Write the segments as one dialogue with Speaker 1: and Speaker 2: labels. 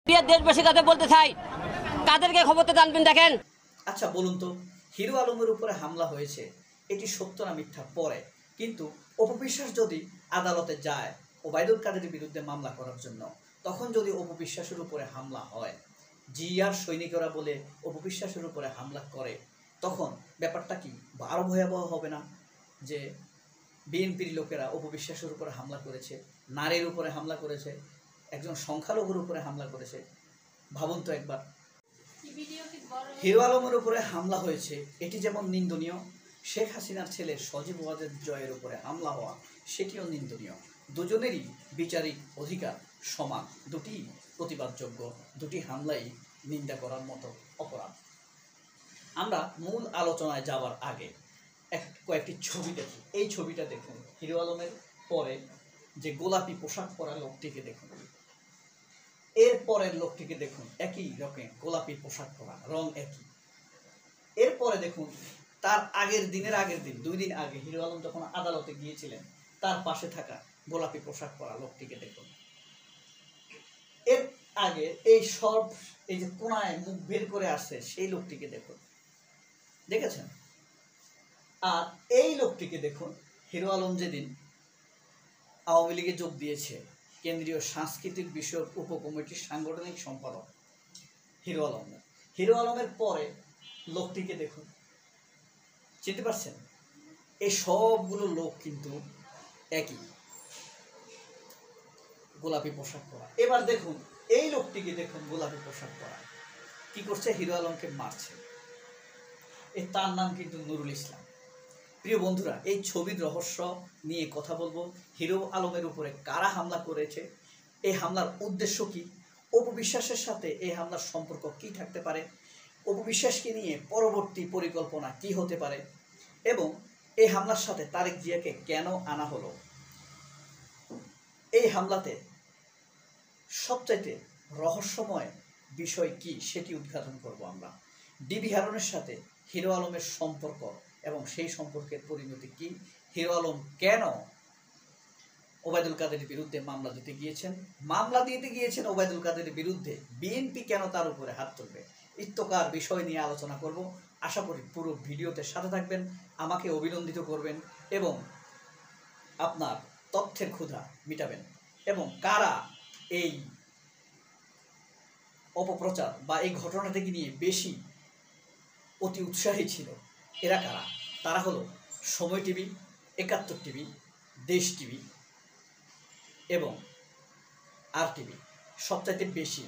Speaker 1: দেশবাসীর কাছে বলতে চাই, কাদেরকে ক্ষমতা আনবেন দেখেন।
Speaker 2: আচ্ছা বলুন তো, হিরো আলমের উপরে হামলা হয়েছে, এটি সত্য না মিথ্যা পরে, কিন্তু অপবিশ্বাস যদি আদালতে যায় ওবায়দুল কাদেরের বিরুদ্ধে মামলা করার জন্য, তখন যদি অপবিশ্বাসের উপরে হামলা হয়, জিয়ার সৈনিকরা বলে অপবিশ্বাসের উপরে হামলা করে, তখন ব্যাপারটা কি আরও ভয়াবহ হবে না? যে বিএনপির লোকেরা অপবিশ্বাসের উপরে হামলা করেছে, নারীর উপরে হামলা করেছে, একজন সংখ্যালঘুর উপরে হামলা করেছে। ভাবুন তো একবার, হিরো আলমের উপরে হামলা হয়েছে, এটি যেমন নিন্দনীয়, শেখ হাসিনার ছেলে সজীব ওয়াজেদ জয়ের উপরে হামলা হওয়া সেটিও নিন্দনীয়। দুজনেরই বিচারিক অধিকার সমান, দুটি প্রতিবাদযোগ্য, দুটি হামলাই নিন্দা করার মতো অপরাধ। আমরা মূল আলোচনায় যাওয়ার আগে কয়েকটি ছবি দেখি। এই ছবিটা দেখুন, হিরো আলমের পরে যে গোলাপি পোশাক পরা লোকটিকে দেখুন, এর পরের লোকটিকে দেখুন, একই রকম গোলাপি পোশাক পরা, রং একই। এরপরে দেখুন, তার আগের দিন 2 দিন আগে হিরো আলম যখন আদালতে গিয়েছিলেন, তার পাশে থাকা গোলাপি পোশাক পরা লোকটিকে দেখুন। এর আগে এই যে কোনায় মুখ বের করে আসছে সেই লোকটিকে দেখুন, দেখেছেন? আর এই লোকটিকে দেখুন, হিরো আলম যেদিন আওয়ামী লীগে যোগ দিয়েছে, কেন্দ্রীয় সাংস্কৃতিক বিষয়ক উপকমিটির সাংগঠনিক সম্পাদক হিরো আলমের পরে লোকটিকে দেখুন, চিনতে পারছেন? এই সবগুলো লোক কিন্তু একই, গোলাপি পোশাক পরা। এবার দেখুন এই লোকটিকে দেখুন, গোলাপি পোশাক পরা, কি করছে? হিরো আলমকে মারছে। তার নাম কিন্তু নুরুল ইসলাম। প্রিয় বন্ধুরা, এই ছবির রহস্য নিয়ে কথা বলবো। হিরো আলমের উপরে কারা হামলা করেছে, এই হামলার উদ্দেশ্য কি, অপবিশ্বাসের সাথে এই হামলার সম্পর্ক কি থাকতে পারে, অপবিশ্বাসকে নিয়ে পরবর্তী পরিকল্পনা কি হতে পারে, এবং এই হামলার সাথে তারেক জিয়াকে কেন আনা হলো, এই হামলাতে সবচাইতে রহস্যময় বিষয় কি সেটি উদ্ঘাটন করব আমরা। ডিবি হারুনের সাথে হিরো আলমের সম্পর্ক এবং সেই সম্পর্কের পরিণতি কি, হিরো আলম কেন ওবায়দুল কাদেরের বিরুদ্ধে মামলা দিতে গিয়েছেন ওবায়দুল কাদেরের বিরুদ্ধে, বিএনপি কেন তার উপরে হাত তুলবে, ইত্যকার বিষয় নিয়ে আলোচনা করব। আশা করি পুরো ভিডিওতে সাথে থাকবেন, আমাকে অভিনন্দিত করবেন এবং আপনার তথ্যের ক্ষুধা মিটাবেন। এবং কারা এই অপপ্রচার বা এই ঘটনাটিকে নিয়ে বেশি অতি উৎসাহী ছিল, এরা কারা? তারা হলো সময় টিভি, 71 টিভি, দেশ টিভি এবং আর টিভি। সবচাইতে বেশি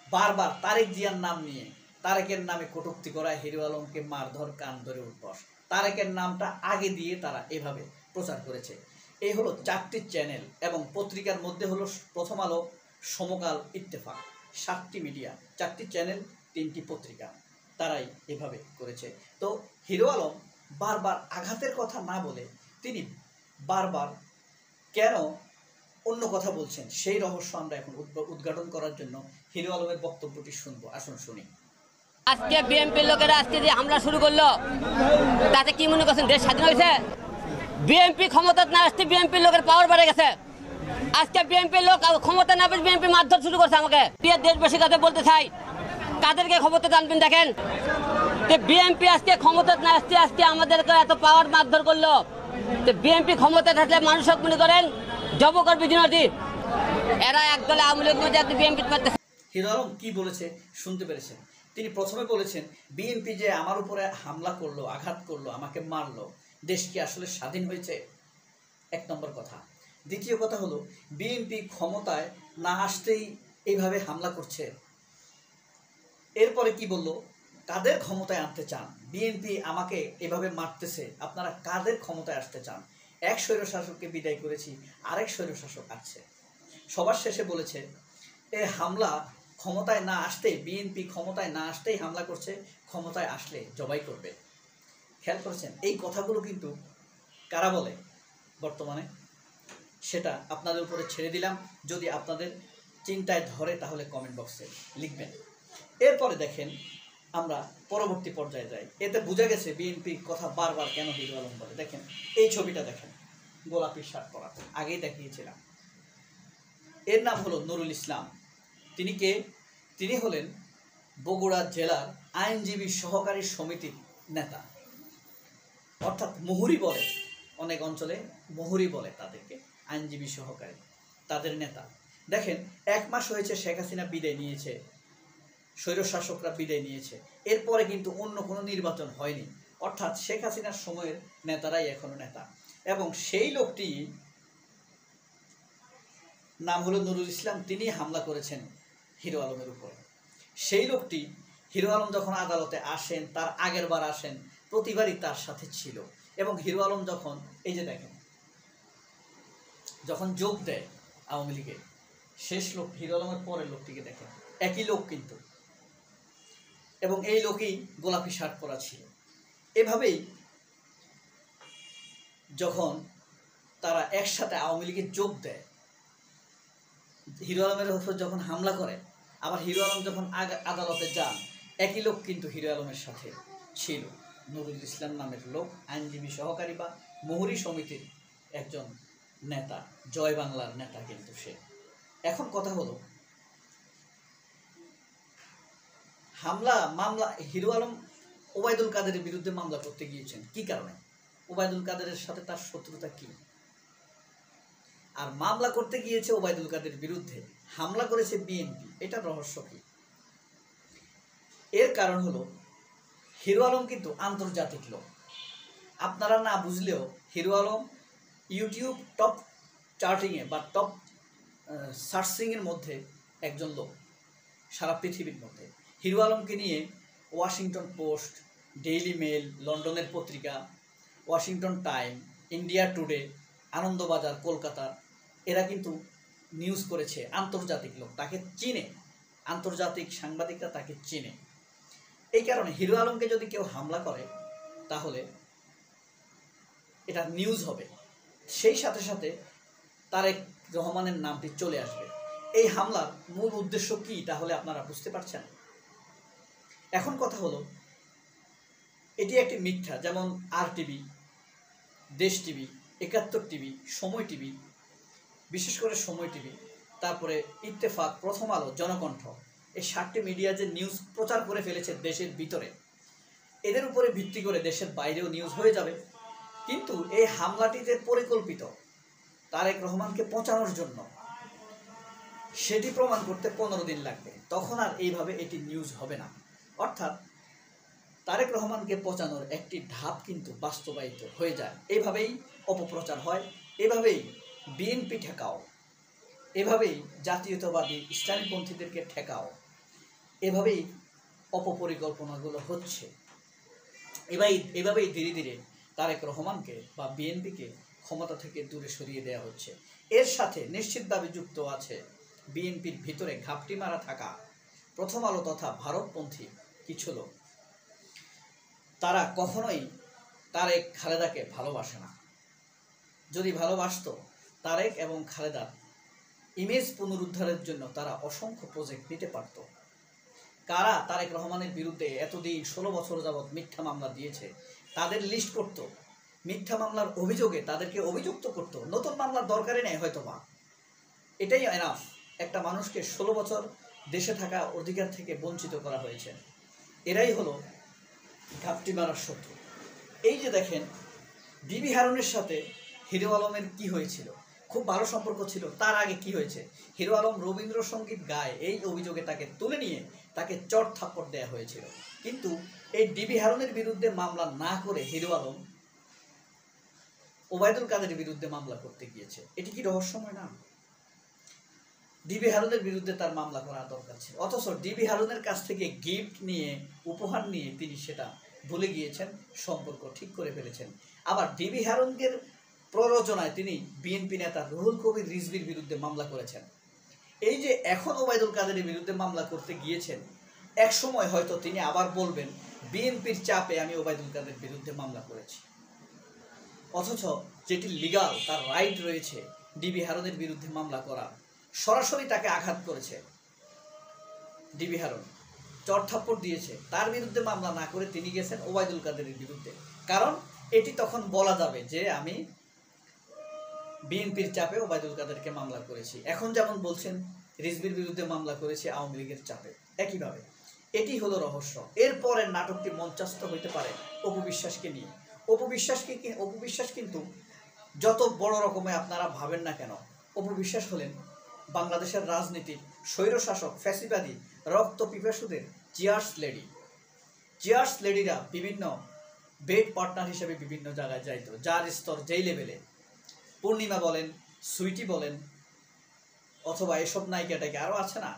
Speaker 2: বারবার তারেক জিয়ার নাম নিয়ে, তারেকের নামে কটূক্তি করা, হিরো আলমকে মারধর, কান ধরে উঠবস, তারেকের নামটা আগে দিয়ে তারা এভাবে প্রচার করেছে। এই হলো 4টি চ্যানেল এবং পত্রিকার মধ্যে হলো প্রথম আলো, সমকাল, ইত্তেফাক, 7টি মিডিয়া, 4টি চ্যানেল, 3টি পত্রিকা, তারাই এভাবে করেছে। তো হিরো আলম বারবার আঘাতের কথা না বলে তিনি বারবার কেন অন্য কথা বলছেন, সেই রহস্য আমরা এখন উদ্ঘাটন করার জন্য হিরো আলমের বক্তব্যটি শুনবো। আসুন শুনি।
Speaker 1: আজকে বিএনপির লোকেরা আজকে যে হামলা শুরু করলো, তাতে কি মনে করছেন দেশ স্বাধীন হয়েছে? বিএনপি ক্ষমতা না আসতে বিএনপির লোকের পাওয়ার বেড়ে গেছে। আজকে বিএনপির লোক ক্ষমতা না পেয়ে বিএনপি মারধর শুরু করছে আমাকে। দেশবাসীর কাছে বলতে চাই, কাদেরকে ক্ষমতা আনবেন দেখেন। বিএনপি আজকে ক্ষমতা না আসতে আজকে আমাদেরকে এত পাওয়ার মারধর করলো। বিএনপি ক্ষমতা থাকলে মানুষ মনে করেন জবকর বিজনতি, এরা একদলে আওয়ামী লীগ মধ্যে বিএনপি।
Speaker 2: হিরো আলম কি বলেছে শুনতে পেরেছেন? তিনি প্রথমে বলেছেন, বিএনপি যে আমার উপরে হামলা করলো, আঘাত করলো, আমাকে মারলো, দেশ কি আসলে স্বাধীন হয়েছে? 1 নম্বর কথা। দ্বিতীয় কথা হলো, বিএনপি ক্ষমতায় না আসতেই এইভাবে হামলা করছে। এরপরে কি বলল, কাদের ক্ষমতায় আনতে চান? বিএনপি আমাকে এভাবে মারতেছে, আপনারা কাদের ক্ষমতায় আসতে চান? এক স্বৈরশাসককে বিদায় করেছি, আরেক স্বৈরশাসক আসছে। সবার শেষে বলেছে, এই হামলা ক্ষমতায় না আসতেই, বিএনপি ক্ষমতায় না আসতেই হামলা করছে, ক্ষমতায় আসলে জবাই করবে। খেয়াল করেছেন? এই কথাগুলো কিন্তু কারা বলে বর্তমানে, সেটা আপনাদের উপরে ছেড়ে দিলাম। যদি আপনাদের চিন্তায় ধরে তাহলে কমেন্ট বক্সে লিখবেন। এরপরে দেখেন, আমরা পরবর্তী পর্যায়ে যাই। এতে বোঝা গেছে বিএনপির কথা বারবার কেন হিরো আলম বলে। দেখেন এই ছবিটা, দেখেন গোলাপি শার্ট পরা, আগেই দেখিয়েছিলাম। এর নাম হলো নুরুল ইসলাম। তিনি কে? তিনি হলেন বগুড়া জেলার আইনজীবী সহকারী সমিতির নেতা, অর্থাৎ মুহুরী বলে, অনেক অঞ্চলে মুহুরী বলে তাদেরকে, আইনজীবী সহকারী, তাদের নেতা। দেখেন, 1 মাস হয়েছে শেখ হাসিনা বিদায় নিয়েছে, স্বৈরশাসকরা বিদায় নিয়েছে, এরপরে কিন্তু অন্য কোনো নির্বাচন হয়নি, অর্থাৎ শেখ হাসিনার সময়ের নেতারাই এখনো নেতা। এবং সেই লোকটি নাম হলো নুরুল ইসলাম, তিনি হামলা করেছেন হিরো আলমের উপর। সেই লোকটি হিরো আলম যখন আদালতে আসেন, তার আগের বার আসেন, প্রতিবারই তার সাথে ছিল। এবং হিরো আলম যখন, এই যে দেখেন, যখন যোগ দেয় আওয়ামী লীগে, শেষ লোক হিরো আলমের পরের লোকটিকে দেখেন, একই লোক কিন্তু, এবং এই লোকই গোলাপি শার্ট পরা ছিল। এভাবেই যখন তারা একসাথে আওয়ামী লীগে যোগ দেয়, হিরো আলমের উপর যখন হামলা করে, আবার হিরো আলম যখন আদালতে যান, একই লোক কিন্তু হিরো আলমের সাথে ছিল, নুরুল ইসলাম নামের লোক, আইনজীবী সহকারী বা মুহুরী সমিতির একজন নেতা, জয় বাংলার নেতা কিন্তু সে। এখন কথা হলো, মামলা হিরো আলম ওবায়দুল কাদেরের বিরুদ্ধে মামলা করতে গিয়েছেন কি কারণে? ওবায়দুল কাদেরের সাথে তার শত্রুতা কি? আর মামলা করতে গিয়েছে ওবায়দুল কাদের বিরুদ্ধে, হামলা করেছে বিএনপি, এটা রহস্য কি? এর কারণ হলো, হিরো আলম কিন্তু আন্তর্জাতিক লোক। আপনারা না বুঝলেও হিরো আলম ইউটিউব টপ চার্টিংয়ে বা টপ সার্চিংয়ের মধ্যে একজন লোক সারা পৃথিবীর মধ্যে। হিরো আলমকে নিয়ে ওয়াশিংটন পোস্ট, ডেইলি মেল, লন্ডনের পত্রিকা, Washington time, India today, Anandabazar Kolkata, এরা কিন্তু নিউজ করেছে। আন্তর্জাতিক লোক, তাকে চিনে, আন্তর্জাতিক সাংবাদিকরা তাকে চিনে। এই কারণে হিরো আলমকে যদি কেউ হামলা করে, তাহলে এটা নিউজ হবে, সেই সাথে সাথে তারেক রহমানের নামটি চলে আসবে। এই হামলার মূল উদ্দেশ্য কি, তাহলে আপনারা বুঝতে পারছেন? এখন কথা হলো, এটি একটি মিথ্যা, যেমন RTV, দেশ টিভি, 71 টিভি, সময় টিভি, বিশেষ করে সময় টিভি, তারপরে ইত্তেফাক, প্রথম আলো, জনকণ্ঠ, এই 7টি মিডিয়া যে নিউজ প্রচার করে ফেলেছে দেশের ভিতরে, এদের উপরে ভিত্তি করে দেশের বাইরেও নিউজ হয়ে যাবে। কিন্তু এই হামলাটি যে পরিকল্পিত তারেক রহমানকে পচানোর জন্য, সেটি প্রমাণ করতে 15 দিন লাগবে, তখন আর এইভাবে এটি নিউজ হবে না। অর্থাৎ তারেক রহমানকে পচানোর একটি ধাপ কিন্তু বাস্তবায়িত হয়ে যায়। এইভাবেই অপপ্রচার হয়, এভাবেই বিএনপি ঠেকাও, এভাবেই জাতীয়তাবাদী ইসলামীপন্থীদেরকে ঠেকাও, এভাবেই অপপরিকল্পনাগুলো হচ্ছে। এভাবেই ধীরে ধীরে তারেক রহমানকে বা বিএনপিকে ক্ষমতা থেকে দূরে সরিয়ে দেওয়া হচ্ছে। এর সাথে নিশ্চিতভাবে যুক্ত আছে বিএনপির ভিতরে ঘাপটি মারা থাকা প্রথম আলো তথা ভারতপন্থী কিছু লোক। তারা কখনোই তারেক খালেদাকে ভালোবাসে না। যদি ভালোবাসত, তারেক এবং খালেদার ইমেজ পুনরুদ্ধারের জন্য তারা অসংখ্য প্রজেক্ট নিতে পারত। কারা তারেক রহমানের বিরুদ্ধে এতদিন 16 বছর যাবৎ মিথ্যা মামলা দিয়েছে, তাদের লিস্ট করত, মিথ্যা মামলার অভিযোগে তাদেরকে অভিযুক্ত করত। নতুন মামলার দরকারই নেই হয়তোবা, এটাই এনাফ। একটা মানুষকে 16 বছর দেশে থাকা অধিকার থেকে বঞ্চিত করা হয়েছে। এরাই হলো ঘাপটি মারার শত্রু। এই যে দেখেন, ডিবি হারুনের সাথে হিরো আলমের কি হয়েছিল, খুব ভালো সম্পর্ক ছিল। তার আগে কি হয়েছে, হিরো আলম রবীন্দ্রসঙ্গীত গায়, এই অভিযোগে তাকে তুলে নিয়ে তাকে চট থাপ্পড় দেওয়া হয়েছিল। কিন্তু এই ডিবি হারুনের বিরুদ্ধে মামলা না করে হিরো আলম ওবায়দুল কাদেরের বিরুদ্ধে মামলা করতে গিয়েছে। এটি কি রহস্যময় না? ডিবি হারুনের বিরুদ্ধে তার মামলা করা দরকার ছিল, অথচ ডিবি হারুনের কাছ থেকে গিফট নিয়ে, উপহার নিয়ে তিনি সেটা ভুলে গিয়েছেন, সম্পর্ক ঠিক করে ফেলেছেন। আবার ডিবি হারুনের প্ররোচনায় তিনি বিএনপি নেতা রুহুল কবির রিজভির বিরুদ্ধে মামলা করেছেন। এই যে এখন ওবায়দুল কাদেরের বিরুদ্ধে মামলা করতে গিয়েছেন, এক সময় হয়তো তিনি আবার বলবেন বিএনপির চাপে আমি ওবায়দুল কাদের বিরুদ্ধে মামলা করেছি। অথচ যেটি লিগাল, তার রাইট রয়েছে ডিবি হারুনের বিরুদ্ধে মামলা করা। সরাসরি তাকে আঘাত করেছে ডিবি হারুন, চড়থাপ্পড় দিয়েছে, তার বিরুদ্ধে মামলা না করে তিনি গেছেন ওবায়দুল কাদেরের বিরুদ্ধে। কারণ এটি তখন বলা যাবে যে আমি বিএনপির চাপে ওবায়দুল কাদেরকে মামলা করেছি। এখন যেমন বলছেন রিজভির বিরুদ্ধে মামলা করেছে আওয়ামী লীগের চাপে। একইভাবে এটি হলো রহস্য। এরপরের নাটকটি মঞ্চস্থ হইতে পারে অপু বিশ্বাসকে নিয়ে। অপু বিশ্বাস কিন্তু যত বড় রকমের আপনারা ভাবেন না কেন, অপু বিশ্বাস হলেন বাংলাদেশের রাজনীতির স্বৈরশাসক ফ্যাসিবাদী রক্ত পিপাসুদের চিয়ার্স লেডিরা বিভিন্ন বেড পার্টনার হিসেবে বিভিন্ন জায়গায় যাইতো, যার স্তর যেই লেভেলে। পূর্ণিমা বলেন, সুইটি বলেন, অথবা এসব নায়িকাটাকে আরও আছে না,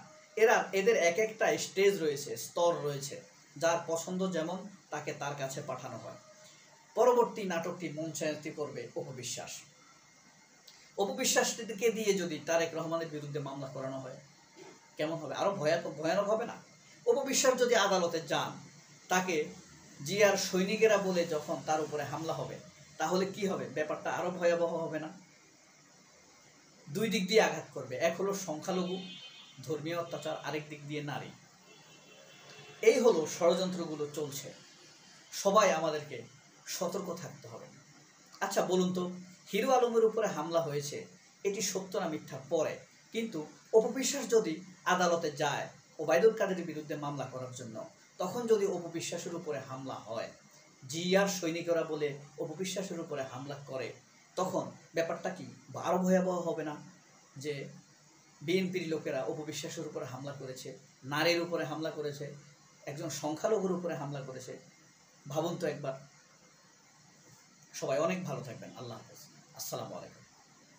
Speaker 2: এদের এক একটা স্টেজ রয়েছে, স্তর রয়েছে, যার পছন্দ যেমন তাকে তার কাছে পাঠানো হয়। পরবর্তী নাটকটি মঞ্চায়িত করবে অপু বিশ্বাস। অপু বিশ্বাসকে দিয়ে যদি তারেক রহমানের বিরুদ্ধে মামলা করানো হয় কেমন হবে? আরও ভয়ানক হবে না? অপু বিশ্বাস যদি আদালতে যান, তাকে জিয়ার সৈনিকেরা বলে যখন তার উপরে হামলা হবে, তাহলে কি হবে? ব্যাপারটা আরও ভয়াবহ হবে না? দুই দিক দিয়ে আঘাত করবে। এক হলো সংখ্যালঘু ধর্মীয় অত্যাচার, আরেক দিক দিয়ে নারী। এই হলো ষড়যন্ত্রগুলো চলছে। সবাই আমাদেরকে সতর্ক থাকতে হবে। আচ্ছা বলুন তো, হিরো আলমের উপরে হামলা হয়েছে, এটি সত্য না মিথ্যা পরে, কিন্তু অপু বিশ্বাস যদি আদালতে যায় ওবায়দুল কাদেরের বিরুদ্ধে মামলা করার জন্য, তখন যদি অপু বিশ্বাসের উপরে হামলা হয়, জিয়ার সৈনিকরা বলে অপু বিশ্বাসের উপরে হামলা করে, তখন ব্যাপারটা কি আরও ভয়াবহ হবে না? যে বিএনপির লোকেরা অপু বিশ্বাসের উপরে হামলা করেছে, নারীর উপরে হামলা করেছে, একজন সংখ্যালঘুর উপরে হামলা করেছে। ভাবুন তো একবার। সবাই অনেক ভালো থাকবেন। আল্লাহ হাফেজ। আসসালামু আলাইকুম।